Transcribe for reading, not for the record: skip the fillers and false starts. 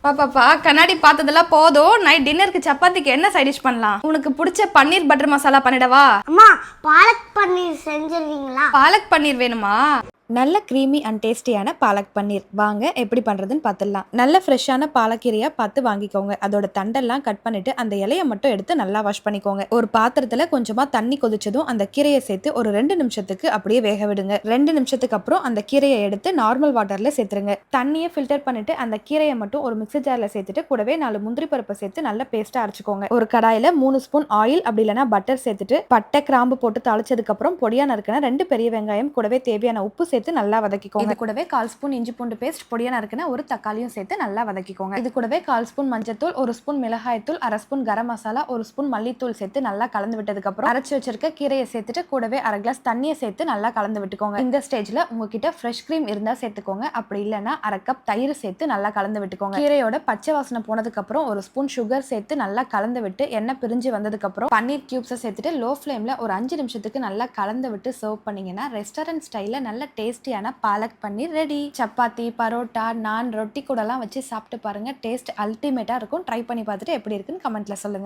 பாப்பாப்பா கண்ணாடி பார்த்ததெல்லாம் போதும். நைட் டின்னருக்கு சப்பாத்திக்கு என்ன சைட் டிஷ் பண்ணலாம்? உனக்கு பிடிச்ச பன்னீர் பட்டர் மசாலா பண்ணிடவா? அம்மா, பாலக் பன்னீர் செஞ்சிருவீங்களா? பாலக் பன்னீர் வேணுமா? நல்ல க்ரீமி அண்ட் டேஸ்டியான பாலக் பன்னீர் வாங்க எப்படி பண்ணுறதுன்னு பார்த்துடலாம். நல்ல ஃப்ரெஷ்ஷான பாலக்கீரையாக பார்த்து வாங்கிக்கோங்க. அதோட தண்டெல்லாம் கட் பண்ணிவிட்டு அந்த இலையை மட்டும் எடுத்து நல்லா வாஷ் பண்ணிக்கோங்க. ஒரு பாத்திரத்தில் கொஞ்சமாக தண்ணி கொதிச்சதும் அந்த கீரையை சேர்த்து ஒரு 2 நிமிஷத்துக்கு அப்படியே வேக விடுங்க. 2 நிமிஷத்துக்கு அப்புறம் அந்த கீரையை எடுத்து நார்மல் வாட்டரில் சேர்த்துருங்க. தண்ணியை ஃபில்டர் பண்ணிவிட்டு அந்த கீரையை மட்டும் ஒரு மிக்ஸி ஜாரில் சேர்த்துட்டு கூடவே 4 முந்திரி பருப்பை சேர்த்து நல்லா பேஸ்ட்டாக அரைச்சிக்கோங்க. ஒரு கடாயில் 3 ஸ்பூன் ஆயில் அப்படி இல்லைனா பட்டர் சேர்த்துட்டு பட்டை கிராம்பு போட்டு தாளிச்சதுக்கப்புறம் பொடியாக நறுக்கின 2 பெரிய வெங்காயம் கூடவே தேவையான உப்பு சேர்த்து நல்லா வதக்கிக்கோங்க. இது கூடவே 1/4 ஸ்பூன் இஞ்சி பூண்டு பேஸ்ட் பொடியா நறுக்கின ஒரு தக்காளியும் சேர்த்து நல்லா வதக்கிக்கோங்க. இது கூடவே 1/4 ஸ்பூன் மஞ்சத்தூள், 1 ஸ்பூன் மிளகாய்த்தூள், 1/2 ஸ்பூன் கரம் மசாலா, 1 ஸ்பூன் மல்லித்தூள் சேர்த்து நல்லா கலந்து விட்டதுக்கு அப்புறம் அரைச்சு வச்சிருக்க கீரையை சேர்த்துட்டு கூடவே 1/2 கிளாஸ் தண்ணியை சேர்த்து நல்லா கலந்து விட்டுக்கோங்க. இந்த ஸ்டேஜ்ல உங்ககிட்ட ஃப்ரெஷ் கிரீம் இருந்தா சேர்த்துக்கோங்க. அப்படி இல்லைன்னா 1/2 கப் தயிர் சேர்த்து நல்லா கலந்து விட்டுக்கோங்க. கீரையோட பச்சை வாசனை போனதுக்கு அப்புறம் 1 ஸ்பூன் சுகர் சேர்த்து நல்லா கலந்து விட்டு எண்ணெய் பிரிஞ்சு வந்ததுக்கு அப்புறம் பன்னீர் கியூப்ஸை சேர்த்துட்டு லோ ஃப்ளேம்ல ஒரு 5 நிமிஷத்துக்கு நல்லா கலந்து விட்டு சர்வ் பண்ணீங்கன்னா ரெஸ்டாரண்ட் ஸ்டைல்ல நல்ல டேஸ்டியான பாலக் பன்னீர் ரெடி. சப்பாத்தி, பரோட்டா, நான், ரொட்டி கூடலாம் வச்சு சாப்பிட்டு பாருங்க. டேஸ்ட் அல்டிமேட்டா இருக்கும். ட்ரை பண்ணி பார்த்துட்டு எப்படி இருக்குன்னு கமெண்ட்ல சொல்லுங்க.